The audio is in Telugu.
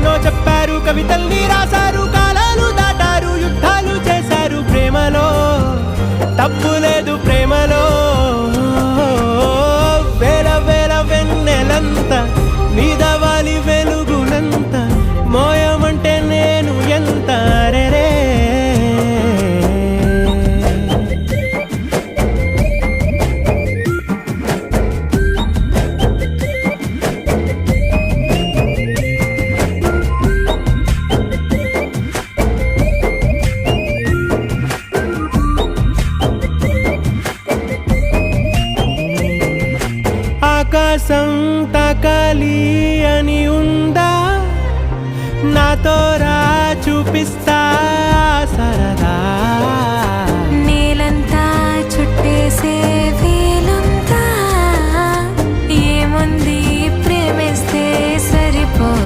ఎన్నో చెప్పారు, కవితల్ని రాశారు, కాలాలు దాటారు, యుద్ధాలు చేశారు. ప్రేమలో తప్పు లేదు, ప్రేమలో వేల వేల వెన్నెలంత మీద వాలి వెలుగునంత మోయమంటే నేను ఎంత రే. ఆకాశం తాకాలి అని ఉందా, నాతో రా చూపిస్తా